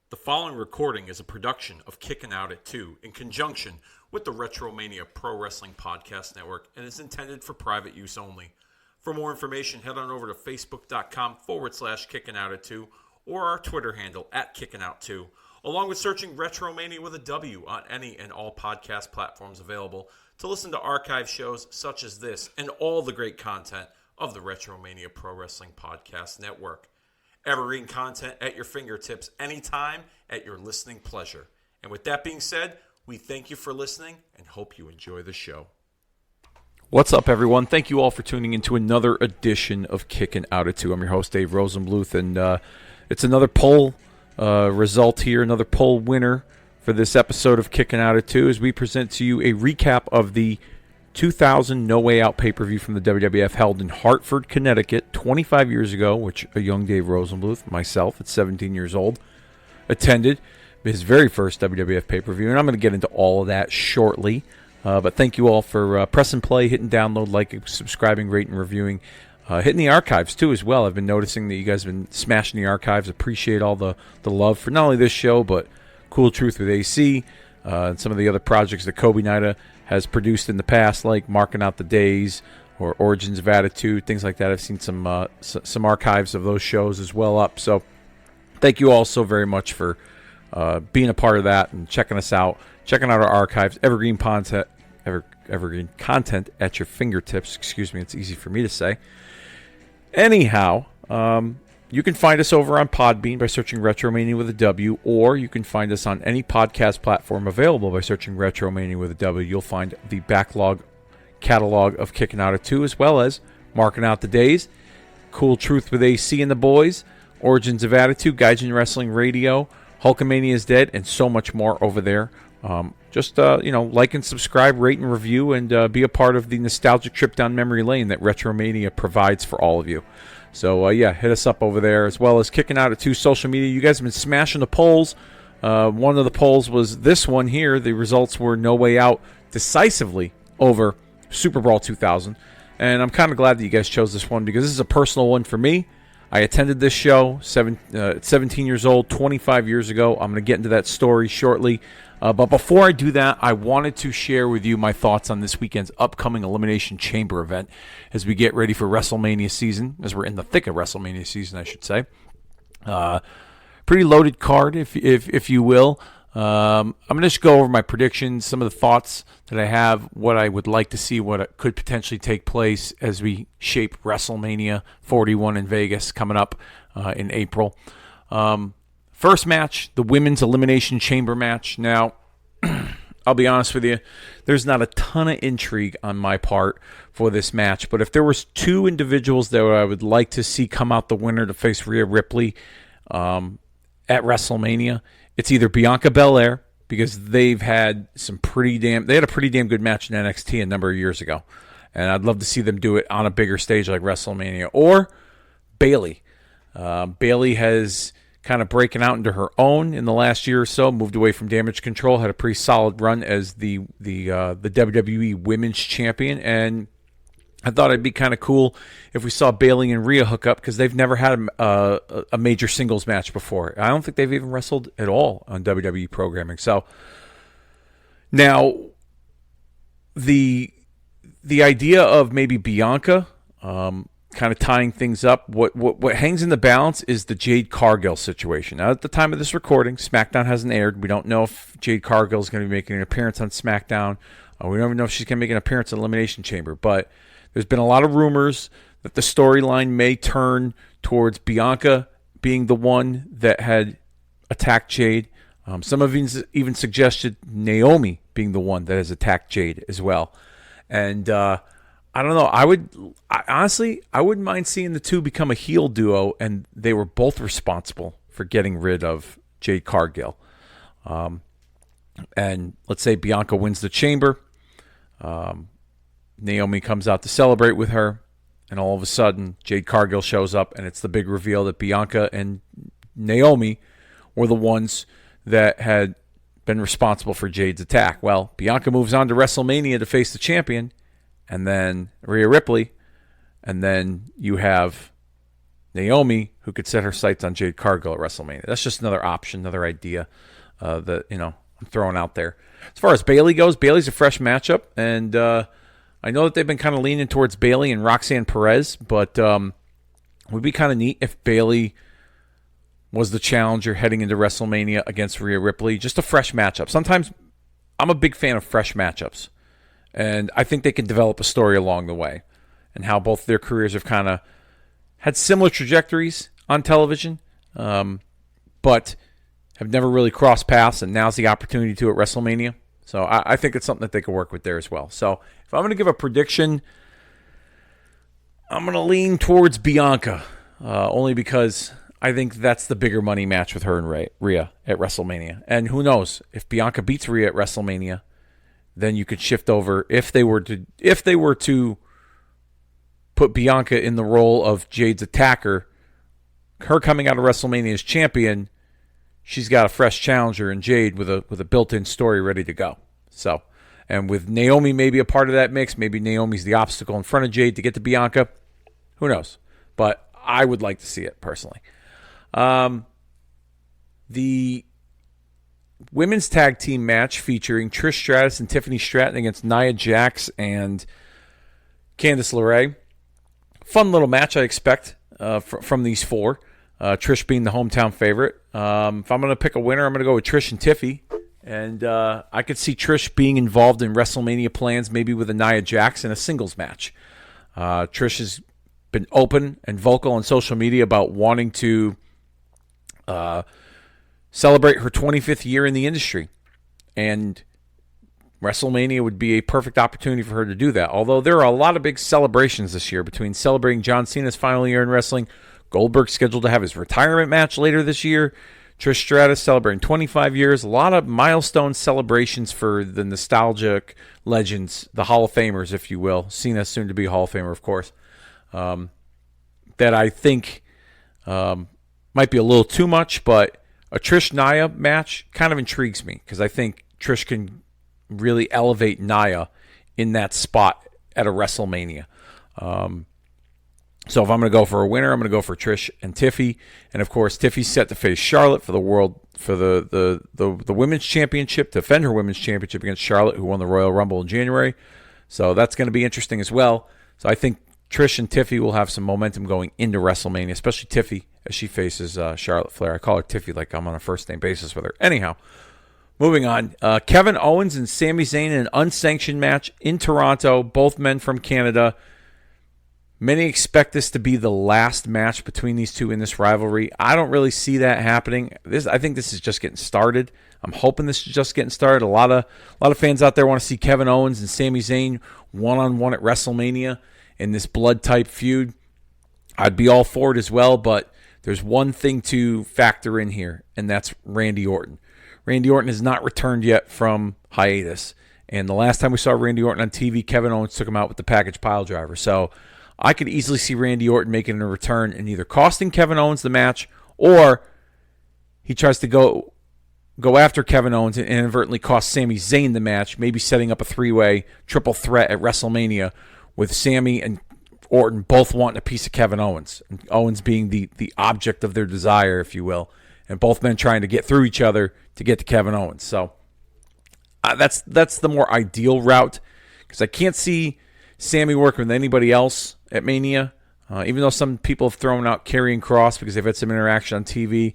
The following recording is a production of Kickin' Out at 2 in conjunction with the Retromania Pro Wrestling Podcast Network and is intended for private use only. For more information, head on over to facebook.com/Kickin' Out at 2 or our Twitter handle @Kickin' Out 2, along with searching Retromania with a W on any and all podcast platforms available to listen to archive shows such as this and all the great content of the Retromania Pro Wrestling Podcast Network. Evergreen content at your fingertips anytime at your listening pleasure. And with that being said, we thank you for listening and hope you enjoy the show. What's up, everyone? Thank you all for tuning into another edition of Kickin' Out at 2. I'm your host, Dave Rosenbluth, and it's another poll result here, another poll winner for this episode of Kickin' Out at 2 as we present to you a recap of the 2000 No Way Out pay-per-view from the WWF held in Hartford, Connecticut 25 years ago, which a young Dave Rosenbluth, myself at 17 years old, attended his very first WWF pay-per-view, and I'm going to get into all of that shortly. But thank you all for pressing play, hitting download, liking, subscribing, rating, reviewing, hitting the archives too as well. I've been noticing that you guys have been smashing the archives. Appreciate all the love for not only this show, but Cool Truth with AC, and some of the other projects that Kobe Nida has produced in the past, like Marking Out the Days or Origins of Attitude, things like that. I've seen some archives of those shows as well up. So thank you all so very much for being a part of that and checking us out, checking out our archives, evergreen content at your fingertips. Excuse me, it's easy for me to say. Anyhow, you can find us over on Podbean by searching Retromania with a W, or you can find us on any podcast platform available by searching Retromania with a W. You'll find the backlog catalog of Kickin' Out at 2, as well as Marking Out the Days, Cool Truth with AC and the Boys, Origins of Attitude, Gaijin Wrestling Radio, Hulkamania is Dead, and so much more over there. Just like and subscribe, rate and review, and be a part of the nostalgic trip down memory lane that Retromania provides for all of you. So, hit us up over there, as well as Kickin' Out at 2 social media. You guys have been smashing the polls. One of the polls was this one here. The results were No Way Out decisively over Super Brawl 2000. And I'm kind of glad that you guys chose this one because this is a personal one for me. I attended this show at 17 years old, 25 years ago. I'm going to get into that story shortly. But before I do that, I wanted to share with you my thoughts on this weekend's upcoming Elimination Chamber event as we get ready for WrestleMania season, as we're in the thick of WrestleMania season, I should say. Pretty loaded card, if you will. I'm going to just go over my predictions, some of the thoughts that I have, what I would like to see, what could potentially take place as we shape WrestleMania 41 in Vegas coming up in April. First match, the Women's Elimination Chamber match. Now, I'll be honest with you, there's not a ton of intrigue on my part for this match, but if there was two individuals that I would like to see come out the winner to face Rhea Ripley at WrestleMania, it's either Bianca Belair, because they had a pretty damn good match in NXT a number of years ago, and I'd love to see them do it on a bigger stage like WrestleMania, or Bayley. Bayley has kind of breaking out into her own in the last year or so, moved away from Damage Control, had a pretty solid run as the WWE Women's Champion, and I thought it'd be kind of cool if we saw Bayley and Rhea hook up because they've never had a major singles match before. I don't think they've even wrestled at all on WWE programming. So now the idea of maybe Bianca kind of tying things up, what hangs in the balance is the Jade Cargill situation. Now, at the time of this recording, SmackDown hasn't aired. We don't know if Jade Cargill is going to be making an appearance on SmackDown. We don't even know if she's going to make an appearance in Elimination Chamber. But there's been a lot of rumors that the storyline may turn towards Bianca being the one that had attacked Jade. Some have even suggested Naomi being the one that has attacked Jade as well. And I don't know. Honestly, I wouldn't mind seeing the two become a heel duo, and they were both responsible for getting rid of Jade Cargill. And let's say Bianca wins the chamber. Naomi comes out to celebrate with her, and all of a sudden, Jade Cargill shows up, and it's the big reveal that Bianca and Naomi were the ones that had been responsible for Jade's attack. Well, Bianca moves on to WrestleMania to face the champion, and then Rhea Ripley, and then you have Naomi, who could set her sights on Jade Cargill at WrestleMania. That's just another option, another idea that I'm throwing out there. As far as Bayley goes, Bayley's a fresh matchup, and I know that they've been kind of leaning towards Bayley and Roxanne Perez, but it would be kind of neat if Bayley was the challenger heading into WrestleMania against Rhea Ripley. Just a fresh matchup. Sometimes I'm a big fan of fresh matchups, and I think they can develop a story along the way, and how both their careers have kind of had similar trajectories on television, but have never really crossed paths, and now's the opportunity to at WrestleMania. So I think it's something that they can work with there as well. So if I'm going to give a prediction, I'm going to lean towards Bianca, only because I think that's the bigger money match with her and Rhea at WrestleMania. And who knows, if Bianca beats Rhea at WrestleMania, then you could shift over. If they were to put Bianca in the role of Jade's attacker, her coming out of WrestleMania as champion, she's got a fresh challenger in Jade with a built-in story ready to go. So, and with Naomi maybe a part of that mix, maybe Naomi's the obstacle in front of Jade to get to Bianca. Who knows? But I would like to see it personally. The women's tag team match featuring Trish Stratus and Tiffany Stratton against Nia Jax and Candice LeRae. Fun little match, I expect, from these four. Trish being the hometown favorite. If I'm going to pick a winner, I'm going to go with Trish and Tiffy. And I could see Trish being involved in WrestleMania plans, maybe with a Nia Jax in a singles match. Trish has been open and vocal on social media about wanting to celebrate her 25th year in the industry. And WrestleMania would be a perfect opportunity for her to do that. Although there are a lot of big celebrations this year, between celebrating John Cena's final year in wrestling, Goldberg scheduled to have his retirement match later this year, Trish Stratus celebrating 25 years, a lot of milestone celebrations for the nostalgic legends, the Hall of Famers, if you will. Cena soon to be a Hall of Famer, of course. That I think might be a little too much, but a Trish-Nia match kind of intrigues me, because I think Trish can really elevate Nia in that spot at a WrestleMania. So if I'm going to go for a winner, I'm going to go for Trish and Tiffy. And of course, Tiffy's set to face Charlotte for the women's championship, defend her women's championship against Charlotte, who won the Royal Rumble in January. So that's going to be interesting as well. So I think Trish and Tiffy will have some momentum going into WrestleMania, especially Tiffy as she faces Charlotte Flair. I call her Tiffy like I'm on a first name basis with her. Anyhow, moving on. Kevin Owens and Sami Zayn in an unsanctioned match in Toronto, both men from Canada. Many expect this to be the last match between these two in this rivalry. I don't really see that happening. I think this is just getting started. I'm hoping this is just getting started. A lot of fans out there want to see Kevin Owens and Sami Zayn one-on-one at WrestleMania in this blood-type feud. I'd be all for it as well, but there's one thing to factor in here, and that's Randy Orton. Randy Orton has not returned yet from hiatus, and the last time we saw Randy Orton on TV, Kevin Owens took him out with the package piledriver. So I could easily see Randy Orton making a return and either costing Kevin Owens the match, or he tries to go after Kevin Owens and inadvertently cost Sami Zayn the match, maybe setting up a three-way triple threat at WrestleMania with Sami and Orton both wanting a piece of Kevin Owens, and Owens being the object of their desire, if you will, and both men trying to get through each other to get to Kevin Owens. So that's the more ideal route, because I can't see Sami working with anybody else at Mania. Even though some people have thrown out Karrion Kross because they've had some interaction on TV,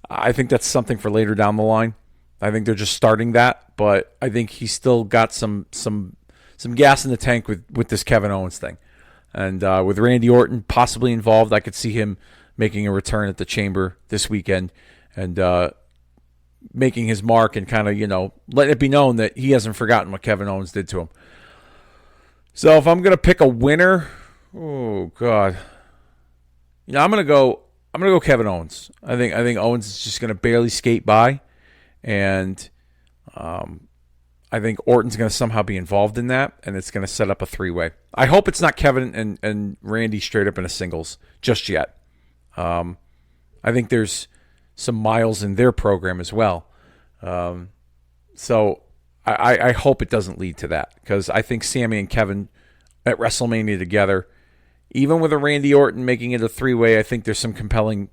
I think that's something for later down the line. I think they're just starting that, but I think he's still got some gas in the tank with this Kevin Owens thing. And with Randy Orton possibly involved, I could see him making a return at the Chamber this weekend and making his mark and kind of, letting it be known that he hasn't forgotten what Kevin Owens did to him. So if I'm going to pick a winner, oh God, I'm going to go Kevin Owens. I think Owens is just going to barely skate by, and I think Orton's going to somehow be involved in that, and it's going to set up a three-way. I hope it's not Kevin and Randy straight up in a singles just yet. I think there's some miles in their program as well. So I hope it doesn't lead to that, because I think Sami and Kevin at WrestleMania together even with a Randy Orton making it a three-way, I think there's some compelling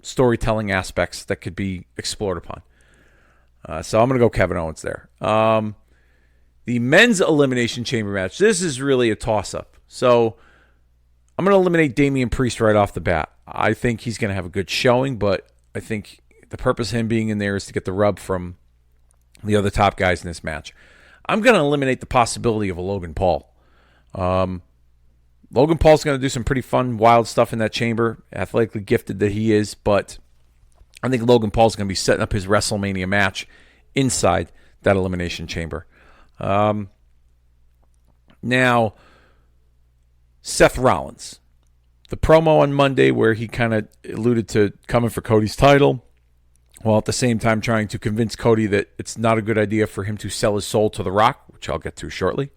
storytelling aspects that could be explored upon. So I'm going to go Kevin Owens there. The men's elimination chamber match. This is really a toss-up. So I'm going to eliminate Damian Priest right off the bat. I think he's going to have a good showing, but I think the purpose of him being in there is to get the rub from the other top guys in this match. I'm going to eliminate the possibility of a Logan Paul. Logan Paul's going to do some pretty fun, wild stuff in that chamber, athletically gifted that he is, but I think Logan Paul's going to be setting up his WrestleMania match inside that elimination chamber. Now, Seth Rollins. The promo on Monday where he kind of alluded to coming for Cody's title, while at the same time trying to convince Cody that it's not a good idea for him to sell his soul to The Rock, which I'll get to shortly.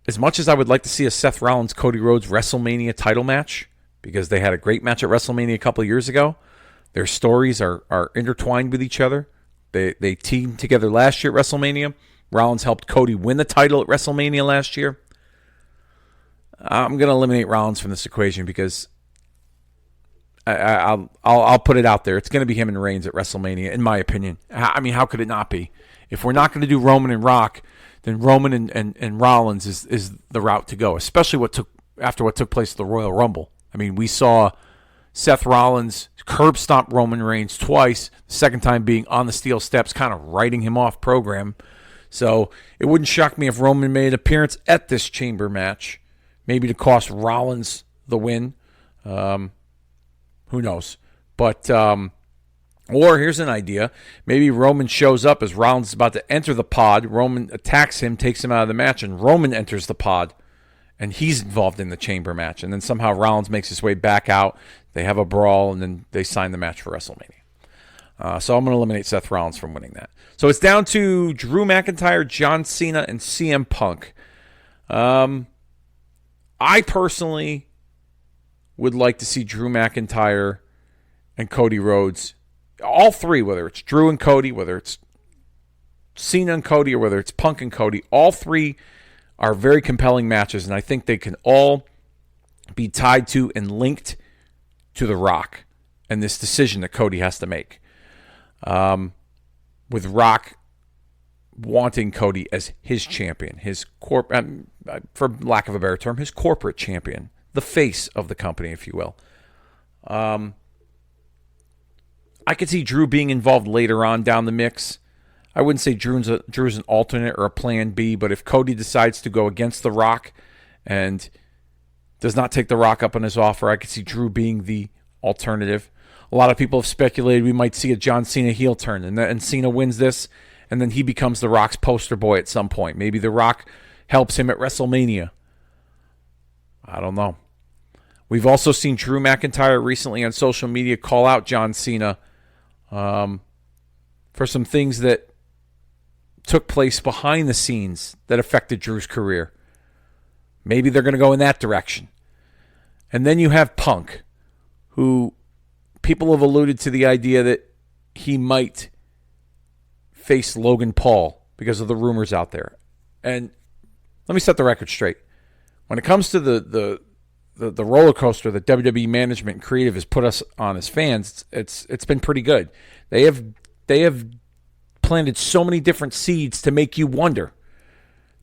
As much as I would like to see a Seth Rollins-Cody Rhodes WrestleMania title match, because they had a great match at WrestleMania a couple of years ago, their stories are intertwined with each other. They teamed together last year at WrestleMania. Rollins helped Cody win the title at WrestleMania last year. I'm going to eliminate Rollins from this equation because I'll put it out there. It's going to be him and Reigns at WrestleMania, in my opinion. I mean, how could it not be? If we're not going to do Roman and Rock, then Roman and Rollins is the route to go, especially after what took place at the Royal Rumble. I mean, we saw Seth Rollins curb stomp Roman Reigns twice, the second time being on the steel steps, kind of writing him off program. So it wouldn't shock me if Roman made an appearance at this chamber match, maybe to cost Rollins the win. Who knows? But or here's an idea. Maybe Roman shows up as Rollins is about to enter the pod. Roman attacks him, takes him out of the match, and Roman enters the pod. And he's involved in the chamber match. And then somehow Rollins makes his way back out. They have a brawl, and then they sign the match for WrestleMania. So I'm going to eliminate Seth Rollins from winning that. So it's down to Drew McIntyre, John Cena, and CM Punk. I personally would like to see Drew McIntyre and Cody Rhodes, all three, whether it's Drew and Cody, whether it's Cena and Cody, or whether it's Punk and Cody, all three are very compelling matches, and I think they can all be tied to and linked to The Rock and this decision that Cody has to make. With Rock wanting Cody as his champion, his for lack of a better term, his corporate champion, the face of the company, if you will. I could see Drew being involved later on down the mix. I wouldn't say Drew's an alternate or a plan B, but if Cody decides to go against The Rock and does not take The Rock up on his offer, I could see Drew being the alternative. A lot of people have speculated we might see a John Cena heel turn, and Cena wins this, and then he becomes The Rock's poster boy at some point. Maybe The Rock helps him at WrestleMania. I don't know. We've also seen Drew McIntyre recently on social media call out John Cena for some things that took place behind the scenes that affected Drew's career. Maybe they're going to go in that direction. And then you have Punk, who people have alluded to the idea that he might face Logan Paul because of the rumors out there. And let me set the record straight. When it comes to the roller coaster that WWE management and creative has put us on as fans, it's been pretty good. They have planted so many different seeds to make you wonder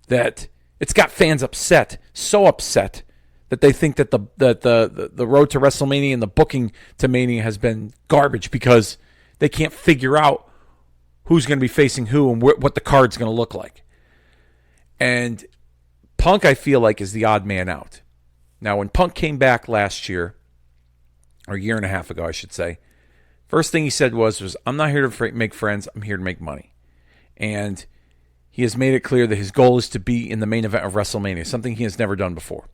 that it's got fans upset, so upset that they think that the road to WrestleMania and the booking to Mania has been garbage because they can't figure out who's going to be facing who and what the card's going to look like. And Punk, I feel like, is the odd man out. Now, when Punk came back last year, or a year and a half ago, I should say, first thing he said was I'm not here to make friends, I'm here to make money. And he has made it clear that his goal is to be in the main event of WrestleMania, something he has never done before.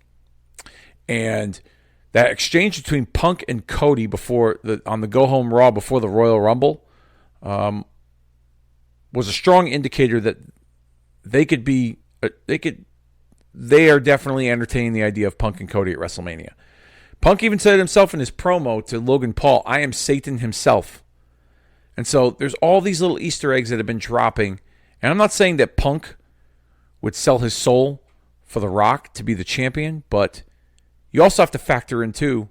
And that exchange between Punk and Cody on the Go Home Raw before the Royal Rumble was a strong indicator that they are definitely entertaining the idea of Punk and Cody at WrestleMania. Punk even said it himself in his promo to Logan Paul, I am Satan himself. And so there's all these little Easter eggs that have been dropping. And I'm not saying that Punk would sell his soul for The Rock to be the champion, but you also have to factor in, too,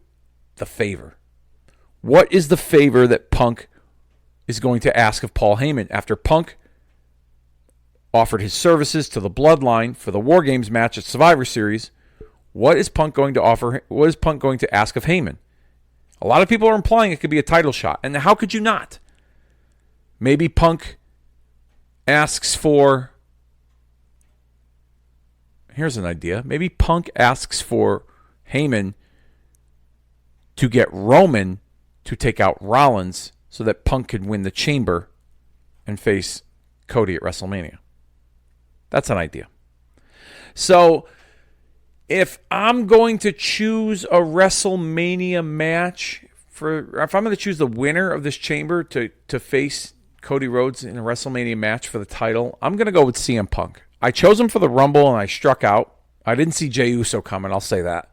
the favor. What is the favor that Punk is going to ask of Paul Heyman after Punk offered his services to the Bloodline for the War Games match at Survivor Series? What is Punk going to offer? What is Punk going to ask of Heyman? A lot of people are implying it could be a title shot, and how could you not? Maybe Punk asks for... Here's an idea. Maybe Punk asks for Heyman to get Roman to take out Rollins so that Punk can win the Chamber and face Cody at WrestleMania. That's an idea. So, if I'm going to choose a WrestleMania match, if I'm going to choose the winner of this Chamber to face Cody Rhodes in a WrestleMania match for the title, I'm going to go with CM Punk. I chose him for the Rumble and I struck out. I didn't see Jey Uso coming, I'll say that.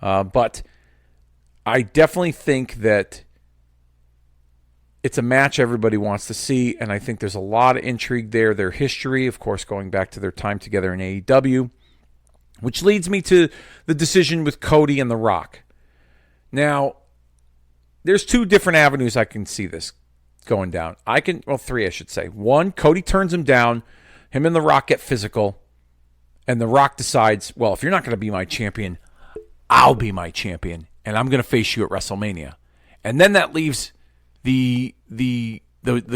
But I definitely think that it's a match everybody wants to see, and I think there's a lot of intrigue there. Their history, of course, going back to their time together in AEW, which leads me to the decision with Cody and The Rock. Now, there's two different avenues I can see this going down. Three, I should say. One, Cody turns him down. Him and The Rock get physical, and The Rock decides, well, if you're not going to be my champion, I'll be my champion, and I'm going to face you at WrestleMania. And then that leaves the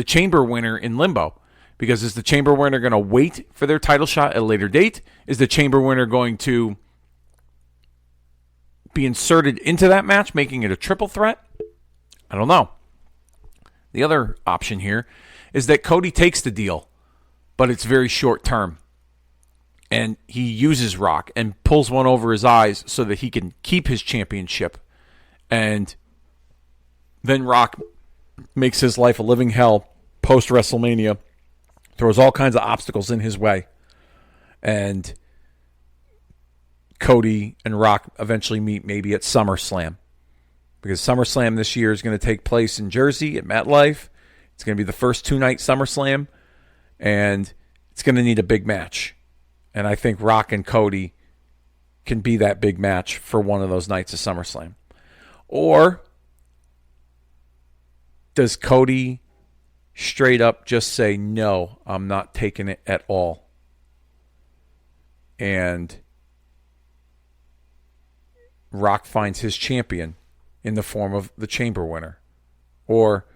Chamber winner in limbo, because is the Chamber winner going to wait for their title shot at a later date? Is the Chamber winner going to be inserted into that match, making it a triple threat? I don't know. The other option here is that Cody takes the deal, but it's very short term, and he uses Rock and pulls one over his eyes so that he can keep his championship, and then Rock makes his life a living hell post-WrestleMania, throws all kinds of obstacles in his way, and Cody and Rock eventually meet maybe at SummerSlam, because SummerSlam this year is going to take place in Jersey at MetLife. It's going to be the first two-night SummerSlam, and it's going to need a big match. And I think Rock and Cody can be that big match for one of those nights of SummerSlam. Or does Cody straight up just say, no, I'm not taking it at all? And Rock finds his champion in the form of the Chamber winner. Or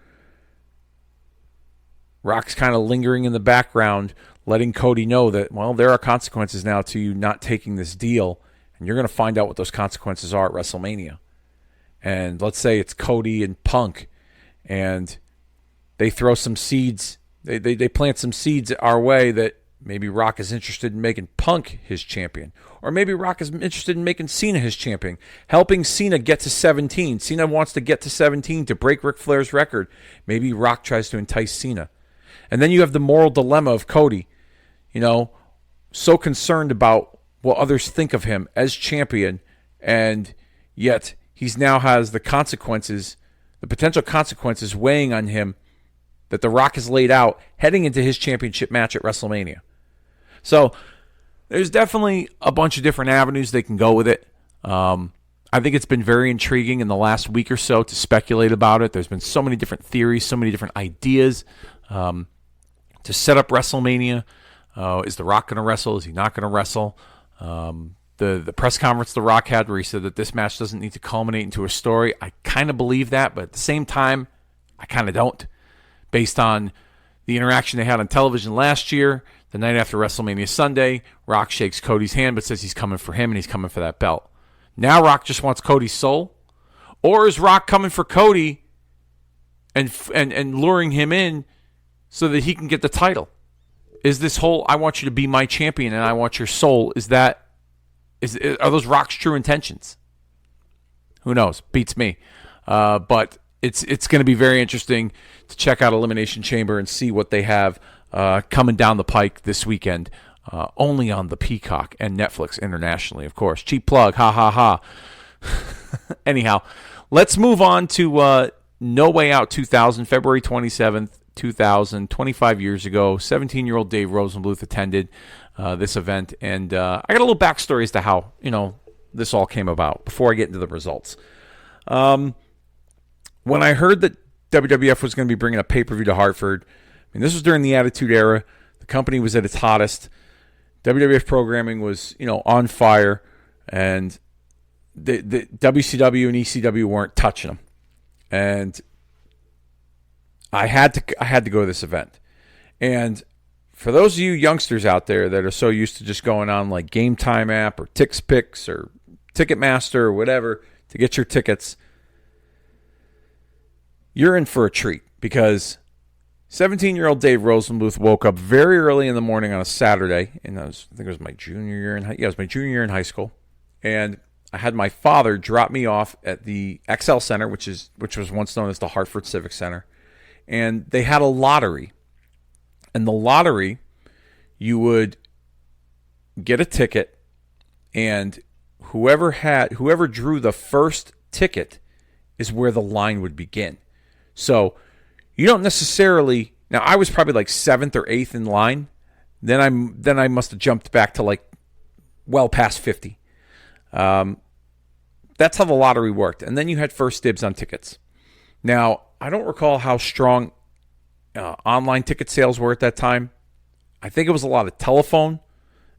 Rock's kind of lingering in the background, letting Cody know that, well, there are consequences now to you not taking this deal, and you're going to find out what those consequences are at WrestleMania. And let's say it's Cody and Punk, and they throw some seeds, they plant some seeds our way that maybe Rock is interested in making Punk his champion. Or maybe Rock is interested in making Cena his champion, helping Cena get to 17. Cena wants to get to 17 to break Ric Flair's record. Maybe Rock tries to entice Cena. And then you have the moral dilemma of Cody, so concerned about what others think of him as champion, and yet he now has the potential consequences weighing on him that The Rock has laid out heading into his championship match at WrestleMania. So there's definitely a bunch of different avenues they can go with it. I think it's been very intriguing in the last week or so to speculate about it. There's been so many different theories, so many different ideas to set up WrestleMania. Is The Rock going to wrestle? Is he not going to wrestle? The press conference The Rock had where he said that this match doesn't need to culminate into a story. I kind of believe that, but at the same time, I kind of don't. Based on the interaction they had on television last year, the night after WrestleMania Sunday, Rock shakes Cody's hand but says he's coming for him and he's coming for that belt. Now Rock just wants Cody's soul? Or is Rock coming for Cody and luring him in so that he can get the title? Is this whole, I want you to be my champion and I want your soul, are those Rock's true intentions? Who knows? Beats me. But it's going to be very interesting to check out Elimination Chamber and see what they have coming down the pike this weekend. Only on the Peacock and Netflix internationally, of course. Cheap plug, ha ha ha. Anyhow, let's move on to No Way Out 2000, February 27th, 2000, 25 years ago. 17-year-old Dave Rosenbluth attended. this event. And I got a little backstory as to how, this all came about before I get into the results. When I heard that WWF was going to be bringing a pay-per-view to Hartford, this was during the Attitude Era. The company was at its hottest. WWF programming was, on fire, and the WCW and ECW weren't touching them. And I had to go to this event. And for those of you youngsters out there that are so used to just going on like Game Time app or TixPix or Ticketmaster or whatever to get your tickets, you're in for a treat, because 17-year-old Dave Rosenbluth woke up very early in the morning on a Saturday, and I think it was my junior year in high school, and I had my father drop me off at the XL Center, which was once known as the Hartford Civic Center, and they had a lottery. And the lottery, you would get a ticket, and whoever drew the first ticket is where the line would begin. So you don't necessarily. Now, I was probably like 7th or 8th in line. Then I must have jumped back to like well past 50. That's how the lottery worked. And then you had first dibs on tickets. Now, I don't recall how strong online ticket sales were at that time. I think it was a lot of telephone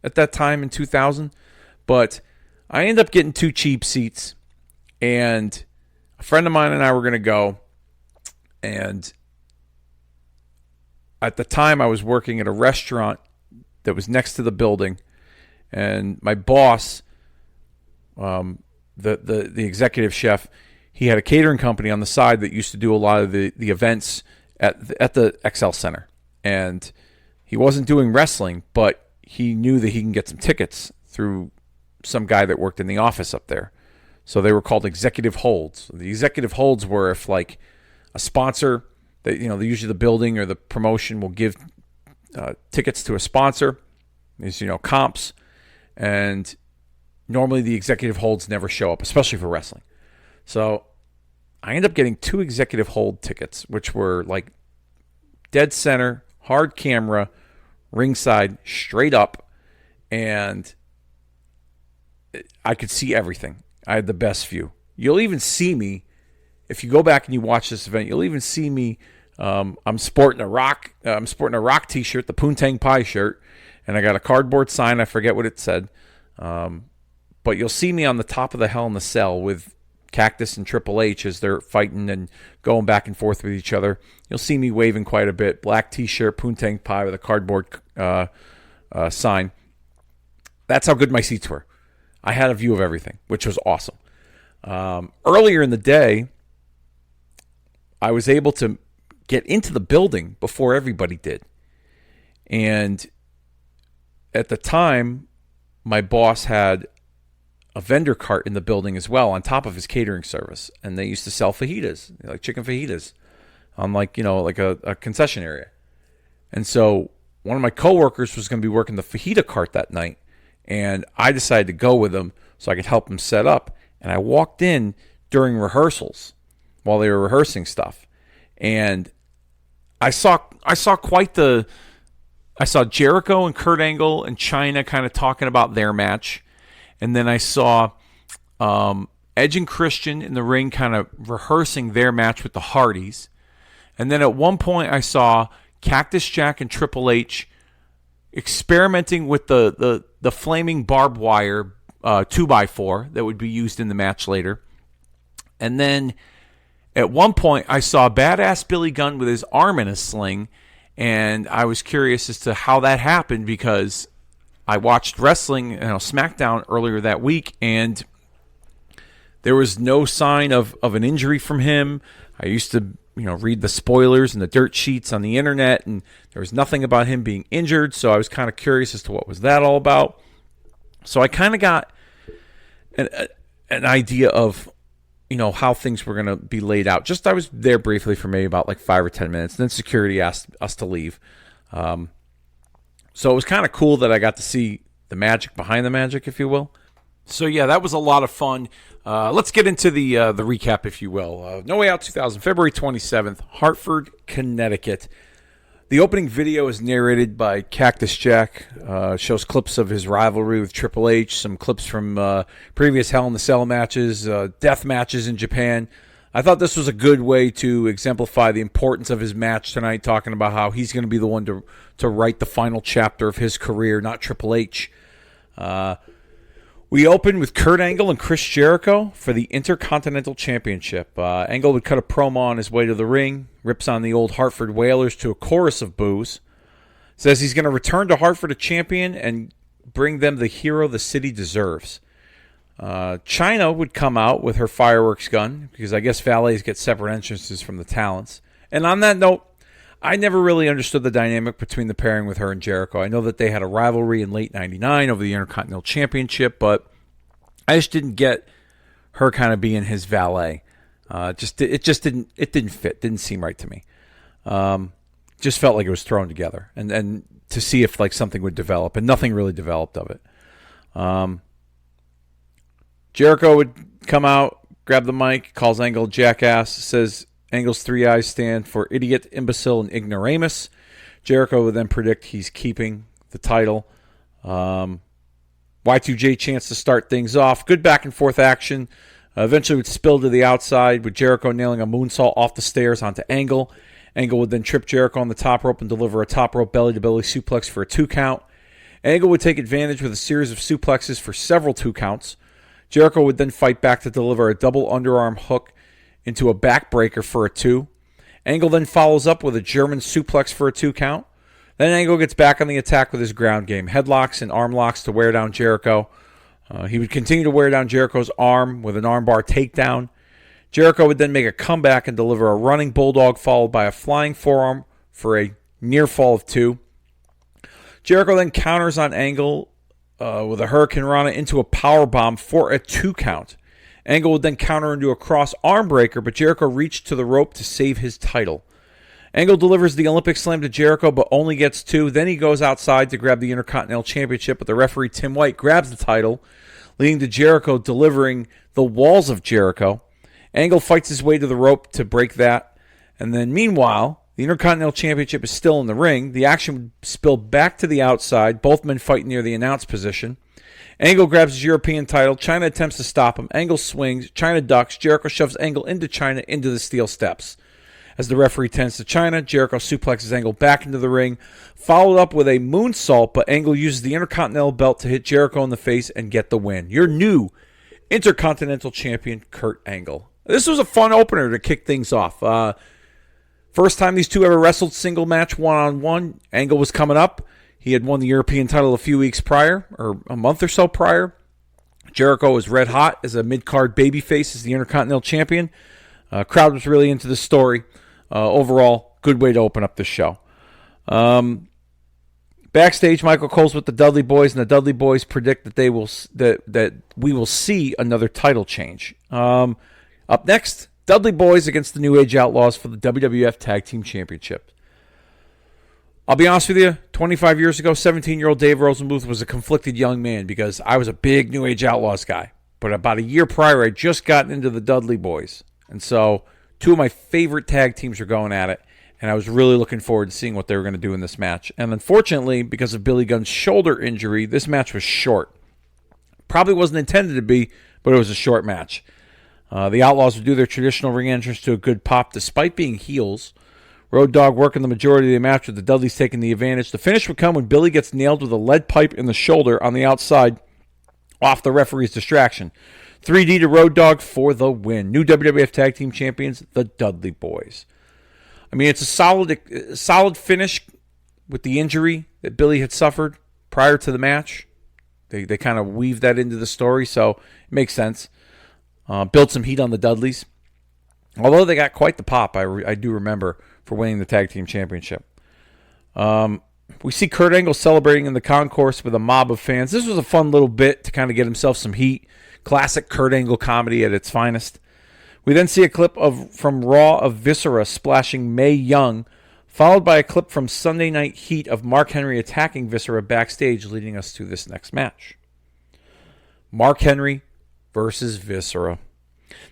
at that time in 2000. But I ended up getting 2 cheap seats. And a friend of mine and I were going to go. And at the time, I was working at a restaurant that was next to the building. And my boss, the executive chef, he had a catering company on the side that used to do a lot of the events at the XL Center. And he wasn't doing wrestling, but he knew that he can get some tickets through some guy that worked in the office up there. So they were called executive holds. The executive holds were if like a sponsor that, usually the building or the promotion will give tickets to a sponsor, these, comps, and normally the executive holds never show up, especially for wrestling. So I ended up getting 2 executive hold tickets, which were like dead center, hard camera, ringside, straight up, and I could see everything. I had the best view. You'll even see me, if you go back and you watch this event, you'll even see me. I'm sporting a rock T-shirt, the Poontang Pie shirt, and I got a cardboard sign. I forget what it said, but you'll see me on the top of the Hell in the Cell with Cactus and Triple H as they're fighting and going back and forth with each other. You'll see me waving quite a bit. Black T-shirt, Poontang Pie with a cardboard sign. That's how good my seats were. I had a view of everything, which was awesome. Earlier in the day, I was able to get into the building before everybody did. And at the time, my boss had a vendor cart in the building as well on top of his catering service. And they used to sell fajitas, like chicken fajitas, on like a concession area. And so one of my coworkers was going to be working the fajita cart that night. And I decided to go with him so I could help him set up. And I walked in during rehearsals while they were rehearsing stuff. And I saw Jericho and Kurt Angle and Chyna kind of talking about their match. And then I saw Edge and Christian in the ring kind of rehearsing their match with the Hardys. And then at one point I saw Cactus Jack and Triple H experimenting with the flaming barbed wire 2x4 that would be used in the match later. And then at one point I saw Badass Billy Gunn with his arm in a sling, and I was curious as to how that happened because I watched wrestling, SmackDown earlier that week, and there was no sign of an injury from him. I used to read the spoilers and the dirt sheets on the internet, and there was nothing about him being injured, so I was kind of curious as to what was that all about. So I kind of got an idea of how things were going to be laid out. Just I was there briefly for maybe about like 5 or 10 minutes. Then security asked us to leave. So it was kind of cool that I got to see the magic behind the magic, if you will. So yeah, that was a lot of fun. Let's get into the recap, if you will. No Way Out 2000, February 27th, Hartford, Connecticut. The opening video is narrated by Cactus Jack. Shows clips of his rivalry with Triple H, some clips from previous Hell in a Cell matches, death matches in Japan. I thought this was a good way to exemplify the importance of his match tonight, talking about how he's going to be the one to write the final chapter of his career, not Triple H. We open with Kurt Angle and Chris Jericho for the Intercontinental Championship. Angle would cut a promo on his way to the ring, rips on the old Hartford Whalers to a chorus of boos, says he's going to return to Hartford a champion and bring them the hero the city deserves. Chyna would come out with her fireworks gun, because I guess valets get separate entrances from the talents. And on that note, I never really understood the dynamic between the pairing with her and Jericho. I know that they had a rivalry in late '99 over the Intercontinental Championship, but I just didn't get her kind of being his valet. It didn't fit. Didn't seem right to me. Just felt like it was thrown together, and to see if like something would develop, and nothing really developed of it. Jericho would come out, grab the mic, calls Angle jackass, says Angle's 3 eyes stand for idiot, imbecile, and ignoramus. Jericho would then predict he's keeping the title. Y2J chance to start things off. Good back and forth action. Eventually would spill to the outside with Jericho nailing a moonsault off the stairs onto Angle. Angle would then trip Jericho on the top rope and deliver a top rope belly-to-belly suplex for a 2 count. Angle would take advantage with a series of suplexes for several 2 counts. Jericho would then fight back to deliver a double underarm hook into a backbreaker for a 2. Angle then follows up with a German suplex for a 2 count. Then Angle gets back on the attack with his ground game, headlocks and arm locks to wear down Jericho. He would continue to wear down Jericho's arm with an armbar takedown. Jericho would then make a comeback and deliver a running bulldog followed by a flying forearm for a near fall of 2. Jericho then counters on Angle with a Hurricane Rana into a powerbomb for a 2 count. Angle would then counter into a cross arm breaker, but Jericho reached to the rope to save his title. Angle delivers the Olympic Slam to Jericho, but only gets 2. Then he goes outside to grab the Intercontinental Championship, but the referee, Tim White, grabs the title, leading to Jericho delivering the Walls of Jericho. Angle fights his way to the rope to break that. And then meanwhile, the Intercontinental Championship is still in the ring. The action would spill back to the outside. Both men fight near the announce position. Angle grabs his European title. Chyna attempts to stop him. Angle swings. Chyna ducks. Jericho shoves Angle into Chyna into the steel steps. As the referee tends to Chyna, Jericho suplexes Angle back into the ring, followed up with a moonsault, but Angle uses the Intercontinental belt to hit Jericho in the face and get the win. Your new Intercontinental Champion, Kurt Angle. This was a fun opener to kick things off. First time these two ever wrestled single match one-on-one. Angle was coming up. He had won the European title a few weeks prior, or a month or so prior. Jericho was red hot as a mid-card babyface as the Intercontinental Champion. Crowd was really into the story. Overall, good way to open up this show. Backstage, Michael Cole's with the Dudley Boyz, and the Dudley Boyz predict that we will see another title change. Up next, Dudley Boyz against the New Age Outlaws for the WWF Tag Team Championship. I'll be honest with you, 25 years ago, 17-year-old Dave Rosenbluth was a conflicted young man because I was a big New Age Outlaws guy. But about a year prior, I'd just gotten into the Dudley Boyz. And so two of my favorite tag teams were going at it, and I was really looking forward to seeing what they were going to do in this match. And unfortunately, because of Billy Gunn's shoulder injury, this match was short. Probably wasn't intended to be, but it was a short match. The Outlaws would do their traditional ring entrance to a good pop despite being heels. Road Dogg working the majority of the match with the Dudleys taking the advantage. The finish would come when Billy gets nailed with a lead pipe in the shoulder on the outside off the referee's distraction. 3D to Road Dogg for the win. New WWF Tag Team Champions, the Dudley Boyz. I mean, it's a solid finish with the injury that Billy had suffered prior to the match. They kind of weaved that into the story, so it makes sense. Built some heat on the Dudleys. Although they got quite the pop, I do remember, for winning the Tag Team Championship. We see Kurt Angle celebrating in the concourse with a mob of fans. This was a fun little bit to kind of get himself some heat. Classic Kurt Angle comedy at its finest. We then see a clip from Raw of Viscera splashing Mae Young, followed by a clip from Sunday Night Heat of Mark Henry attacking Viscera backstage, leading us to this next match. Mark Henry versus Viscera.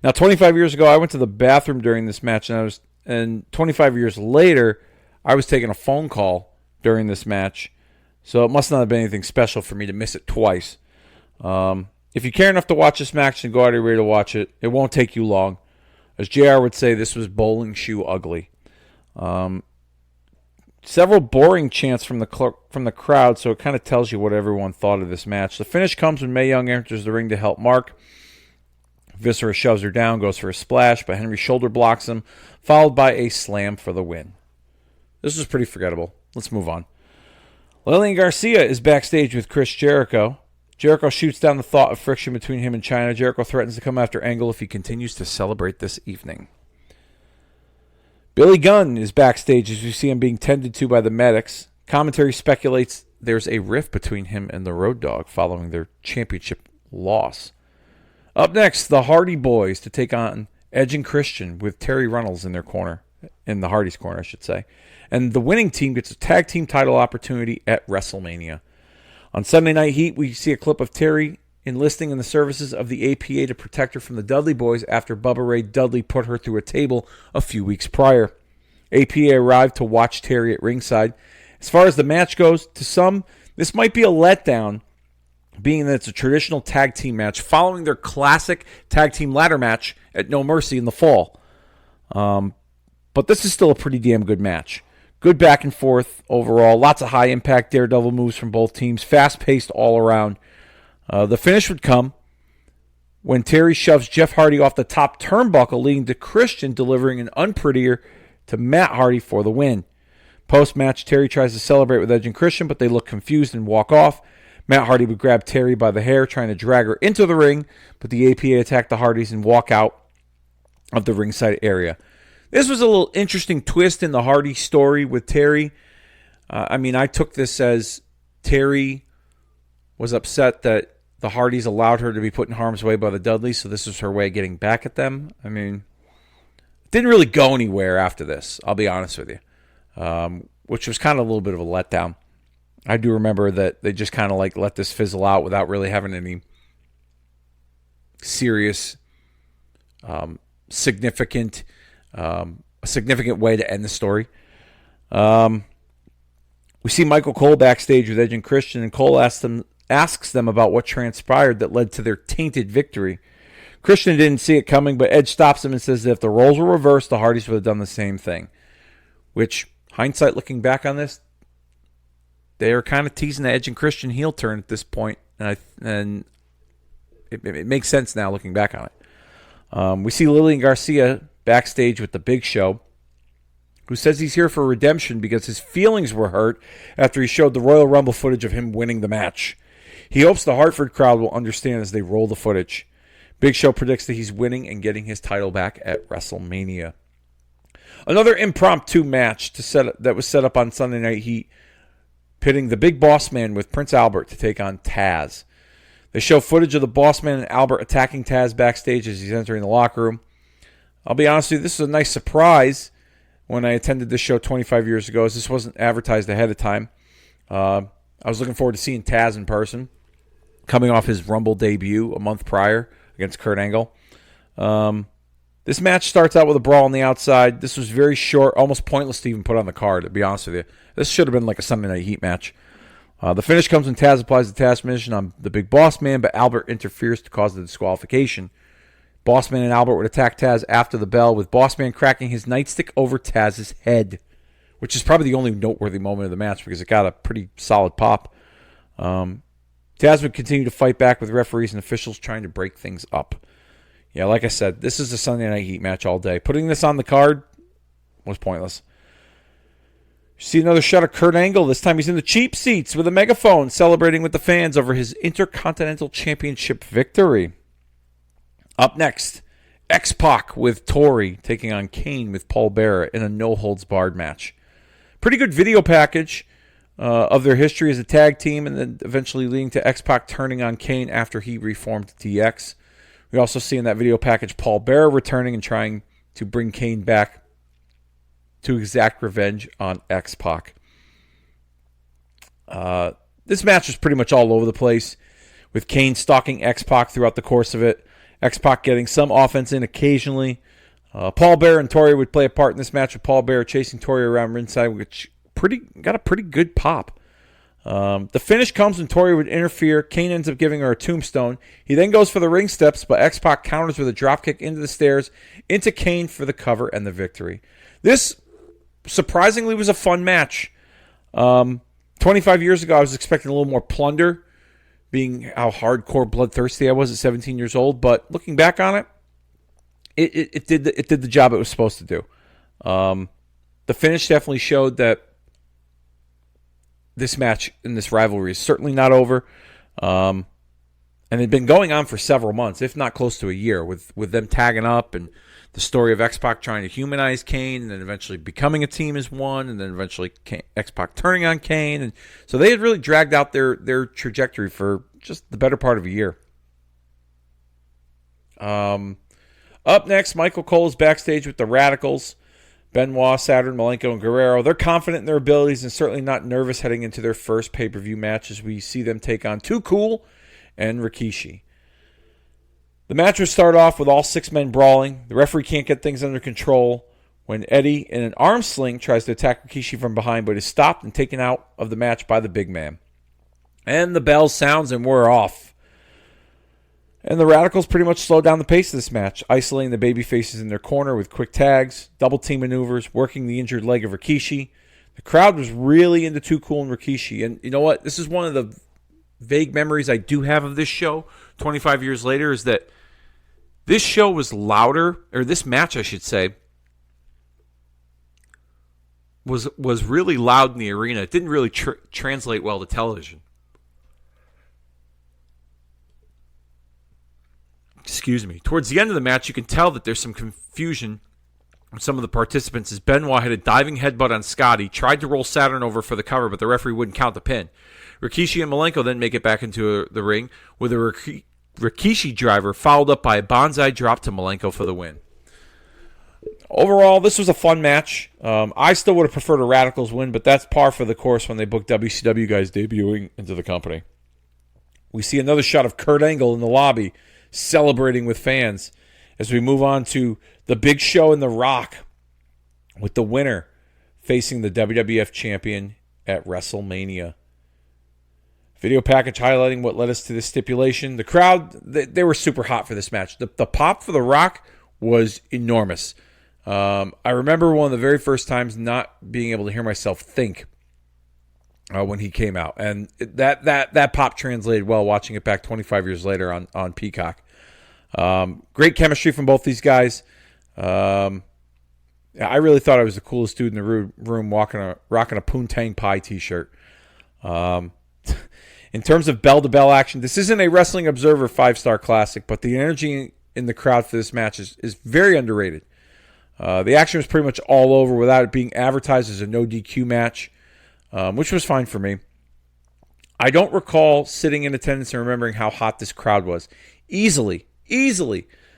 Now, 25 years ago, I went to the bathroom during this match, and 25 years later, I was taking a phone call during this match, so it must not have been anything special for me to miss it twice. If you care enough to watch this match, then go out of your way to watch it. It won't take you long. As JR would say, this was bowling shoe ugly. Several boring chants from the crowd, so it kind of tells you what everyone thought of this match. The finish comes when Mae Young enters the ring to help Mark. Viscera shoves her down, goes for a splash, but Henry shoulder blocks him, followed by a slam for the win. This was pretty forgettable. Let's move on. Lillian Garcia is backstage with Chris Jericho. Jericho shoots down the thought of friction between him and Chyna. Jericho threatens to come after Angle if he continues to celebrate this evening. Billy Gunn is backstage as we see him being tended to by the medics. Commentary speculates there's a rift between him and the Road Dogg following their championship loss. Up next, the Hardy Boys to take on Edge and Christian with Terry Runnels in their corner, in the Hardy's corner, I should say. And the winning team gets a tag team title opportunity at WrestleMania. On Sunday Night Heat, we see a clip of Terry enlisting in the services of the APA to protect her from the Dudley Boyz after Bubba Ray Dudley put her through a table a few weeks prior. APA arrived to watch Terry at ringside. As far as the match goes, to some, this might be a letdown, being that it's a traditional tag team match following their classic tag team ladder match at No Mercy in the fall. But this is still a pretty damn good match. Good back and forth overall. Lots of high-impact Daredevil moves from both teams. Fast-paced all around. The finish would come when Terry shoves Jeff Hardy off the top turnbuckle, leading to Christian delivering an unprettier to Matt Hardy for the win. Post-match, Terry tries to celebrate with Edge and Christian, but they look confused and walk off. Matt Hardy would grab Terry by the hair, trying to drag her into the ring, but the APA attack the Hardys and walk out of the ringside area. This was a little interesting twist in the Hardy story with Terry. I took this as Terry was upset that the Hardys allowed her to be put in harm's way by the Dudleys, so this was her way of getting back at them. It didn't really go anywhere after this, I'll be honest with you, which was kind of a little bit of a letdown. I do remember that they just kind of let this fizzle out without really having any serious, significant way to end the story. We see Michael Cole backstage with Edge and Christian, and Cole asks them about what transpired that led to their tainted victory. Christian didn't see it coming, but Edge stops him and says that if the roles were reversed, the Hardys would have done the same thing. Which, hindsight looking back on this, they are kind of teasing the Edge and Christian heel turn at this point, and it makes sense now looking back on it. We see Lillian Garcia backstage with the Big Show, who says he's here for redemption because his feelings were hurt after he showed the Royal Rumble footage of him winning the match. He hopes the Hartford crowd will understand as they roll the footage. Big Show predicts that he's winning and getting his title back at WrestleMania. Another impromptu match that was set up on Sunday Night Heat, pitting the Big Boss Man with Prince Albert to take on Taz. They show footage of the Boss Man and Albert attacking Taz backstage as he's entering the locker room. I'll be honest with you, this was a nice surprise when I attended this show 25 years ago, as this wasn't advertised ahead of time. I was looking forward to seeing Taz in person, coming off his Rumble debut a month prior against Kurt Angle. This match starts out with a brawl on the outside. This was very short, almost pointless to even put on the card, to be honest with you. This should have been like a Sunday Night Heat match. The finish comes when Taz applies the Taz mission on the Big Boss Man, but Albert interferes to cause the disqualification. Boss Man and Albert would attack Taz after the bell, with Boss Man cracking his nightstick over Taz's head, which is probably the only noteworthy moment of the match because it got a pretty solid pop. Taz would continue to fight back with referees and officials trying to break things up. Yeah, like I said, this is a Sunday Night Heat match all day. Putting this on the card was pointless. You see another shot of Kurt Angle. This time he's in the cheap seats with a megaphone celebrating with the fans over his Intercontinental Championship victory. Up next, X-Pac with Tori taking on Kane with Paul Bearer in a no-holds-barred match. Pretty good video package of their history as a tag team, and then eventually leading to X-Pac turning on Kane after he reformed DX. We also see in that video package Paul Bearer returning and trying to bring Kane back to exact revenge on X-Pac. This match was pretty much all over the place, with Kane stalking X-Pac throughout the course of it. X-Pac getting some offense in occasionally, Paul Bearer and Torrie would play a part in this match, with Paul Bearer chasing Torrie around ringside, which got a pretty good pop. The finish comes when Torrie would interfere. Kane ends up giving her a tombstone. He then goes for the ring steps, but X-Pac counters with a dropkick into the stairs, into Kane for the cover and the victory. This, surprisingly, was a fun match. 25 years ago, I was expecting a little more plunder, being how hardcore bloodthirsty I was at 17 years old. But looking back on it, it did the job it was supposed to do. The finish definitely showed that this match and this rivalry is certainly not over. And it had been going on for several months, if not close to a year, with them tagging up and the story of X-Pac trying to humanize Kane and then eventually becoming a team as one, and then eventually X-Pac turning on Kane. And so they had really dragged out their trajectory for just the better part of a year. Up next, Michael Cole is backstage with the Radicals. Benoit, Saturn, Malenko, and Guerrero. They're confident in their abilities and certainly not nervous heading into their first pay-per-view match, as we see them take on Too Cool and Rikishi. The match will start off with all 6 men brawling. The referee can't get things under control when Eddie, in an arm sling, tries to attack Rikishi from behind, but is stopped and taken out of the match by the big man. And the bell sounds and we're off. And the Radicals pretty much slowed down the pace of this match, isolating the babyfaces in their corner with quick tags, double team maneuvers, working the injured leg of Rikishi. The crowd was really into Too Cool and Rikishi. And you know what? This is one of the vague memories I do have of this show 25 years later, is that this show was louder, or this match, I should say, was really loud in the arena. It didn't really translate well to television. Excuse me. Towards the end of the match, you can tell that there's some confusion with some of the participants, as Benoit had a diving headbutt on Scotty, tried to roll Saturn over for the cover, but the referee wouldn't count the pin. Rikishi and Malenko then make it back into the ring, with a Rikishi driver followed up by a bonsai drop to Malenko for the win. Overall, this was a fun match. I still would have preferred a Radicals win, but that's par for the course when they booked WCW guys debuting into the company. We see another shot of Kurt Angle in the lobby, celebrating with fans, as we move on to the Big Show and The Rock, with the winner facing the WWF champion at WrestleMania. Video package highlighting what led us to this stipulation. The crowd, they were super hot for this match. The pop for The Rock was enormous. I remember one of the very first times not being able to hear myself think when he came out. And that pop translated well watching it back 25 years later on Peacock. Great chemistry from both these guys. I really thought I was the coolest dude in the room rocking a Poontang Pie t-shirt. In terms of bell-to-bell action, this isn't a Wrestling Observer 5-star classic, but the energy in the crowd for this match is very underrated. The action was pretty much all over without it being advertised as a no DQ match, which was fine for me. I don't recall sitting in attendance and remembering how hot this crowd was. Easily,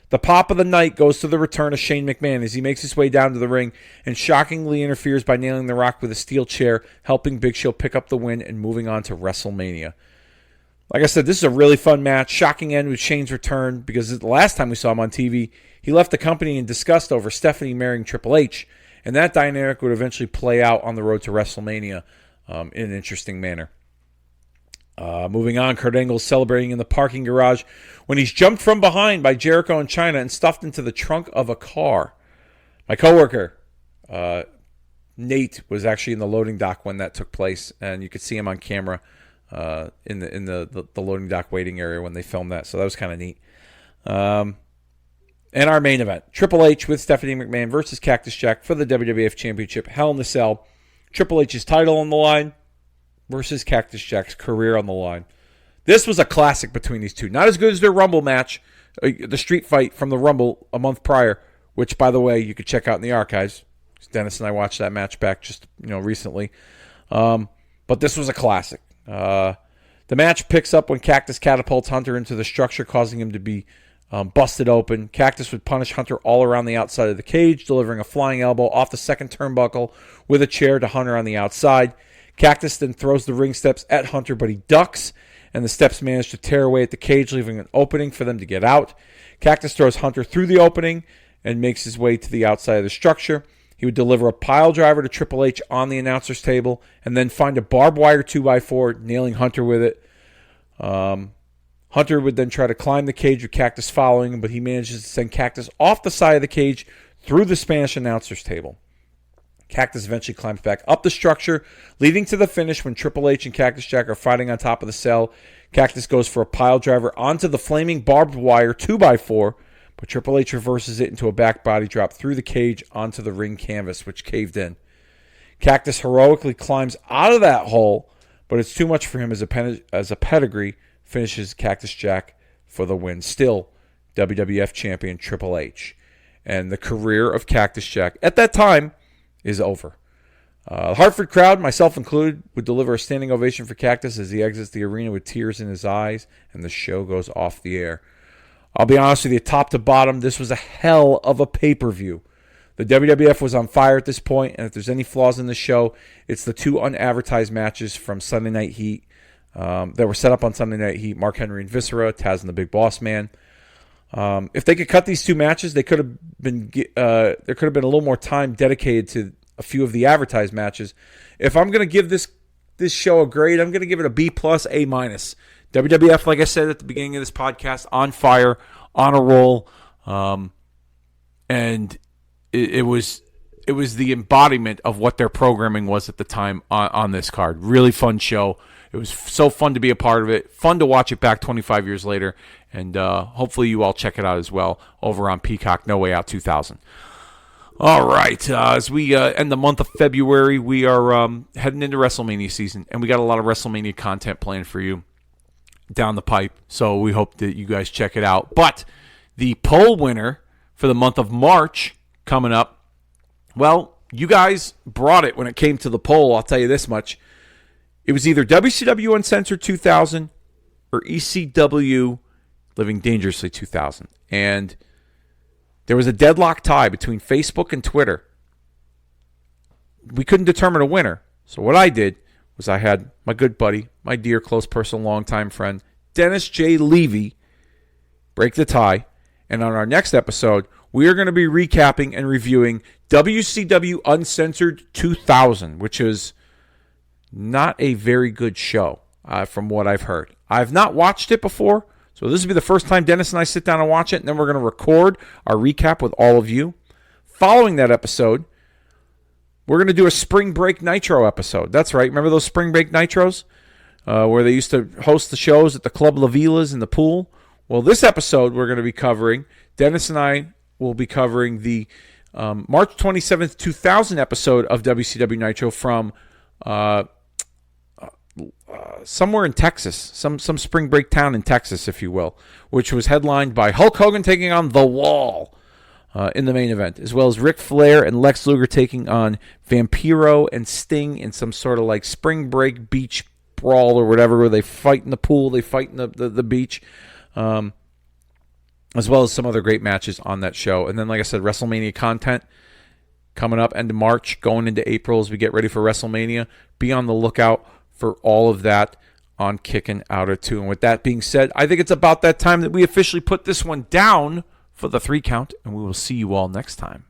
the pop of the night goes to the return of Shane McMahon as he makes his way down to the ring and shockingly interferes by nailing The Rock with a steel chair, helping Big Show pick up the win and moving on to WrestleMania. Like I said, this is a really fun match. Shocking end with Shane's return, because the last time we saw him on TV, he left the company in disgust over Stephanie marrying Triple H, and that dynamic would eventually play out on the road to WrestleMania in an interesting manner. Moving on, Kurt Angle celebrating in the parking garage when he's jumped from behind by Jericho and Chyna and stuffed into the trunk of a car. My coworker, Nate, was actually in the loading dock when that took place, and you could see him on camera in the loading dock waiting area when they filmed that, so that was kind of neat. And our main event, Triple H with Stephanie McMahon versus Cactus Jack for the WWF Championship, Hell in a Cell. Triple H's title on the line versus Cactus Jack's career on the line. This was a classic between these two. Not as good as their Rumble match, the street fight from the Rumble a month prior, which, by the way, you could check out in the archives. Dennis and I watched that match back just recently. But this was a classic. The match picks up when Cactus catapults Hunter into the structure, causing him to be busted open. Cactus would punish Hunter all around the outside of the cage, delivering a flying elbow off the second turnbuckle with a chair to Hunter on the outside. Cactus then throws the ring steps at Hunter, but he ducks, and the steps manage to tear away at the cage, leaving an opening for them to get out. Cactus throws Hunter through the opening and makes his way to the outside of the structure. He would deliver a pile driver to Triple H on the announcer's table and then find a barbed wire 2x4, nailing Hunter with it. Hunter would then try to climb the cage with Cactus following him, but he manages to send Cactus off the side of the cage through the Spanish announcer's table. Cactus eventually climbs back up the structure, leading to the finish when Triple H and Cactus Jack are fighting on top of the cell. Cactus goes for a pile driver onto the flaming barbed wire 2x4, but Triple H reverses it into a back body drop through the cage onto the ring canvas, which caved in. Cactus heroically climbs out of that hole, but it's too much for him as a pedigree, finishes Cactus Jack for the win. Still, WWF champion Triple H. And the career of Cactus Jack at that time is over. The Hartford crowd, myself included, would deliver a standing ovation for Cactus as he exits the arena with tears in his eyes, and the show goes off the air. I'll be honest with you, top to bottom, this was a hell of a pay-per-view. The WWF was on fire at this point, and if there's any flaws in the show, it's the two unadvertised matches from Sunday Night Heat that were set up on Sunday Night Heat, Mark Henry and Viscera, Taz and the Big Boss Man. If they could cut these two matches, there could have been a little more time dedicated to a few of the advertised matches. If I'm going to give this show a grade, I'm going to give it a B+, A-. WWF, like I said at the beginning of this podcast, on fire, on a roll, and it was the embodiment of what their programming was at the time on this card. Really fun show. It was so fun to be a part of it, fun to watch it back 25 years later, and hopefully you all check it out as well over on Peacock, No Way Out 2000. All right, as we end the month of February, we are heading into WrestleMania season, and we got a lot of WrestleMania content planned for you down the pipe, so we hope that you guys check it out. But the poll winner for the month of March coming up, well, you guys brought it when it came to the poll, I'll tell you this much. It was either WCW Uncensored 2000 or ECW Living Dangerously 2000. And there was a deadlock tie between Facebook and Twitter. We couldn't determine a winner. So what I did was I had my good buddy, my dear close personal longtime friend, Dennis J. Levy, break the tie. And on our next episode, we are going to be recapping and reviewing WCW Uncensored 2000, which is not a very good show from what I've heard. I've not watched it before, so this will be the first time Dennis and I sit down and watch it, and then we're going to record our recap with all of you. Following that episode, we're going to do a Spring Break Nitro episode. That's right. Remember those Spring Break Nitros where they used to host the shows at the Club La Vilas in the pool? Well, this episode we're going to be covering, Dennis and I will be covering the March 27th, 2000 episode of WCW Nitro from somewhere in Texas, some spring break town in Texas, if you will, which was headlined by Hulk Hogan taking on The Wall in the main event, as well as Ric Flair and Lex Luger taking on Vampiro and Sting in some sort of like spring break beach brawl or whatever, where they fight in the pool, they fight in the beach, as well as some other great matches on that show. And then, like I said, WrestleMania content coming up end of March, going into April as we get ready for WrestleMania. Be on the lookout for all of that on Kicking Out at 2. And with that being said, I think it's about that time that we officially put this one down for the 3 count, and we will see you all next time.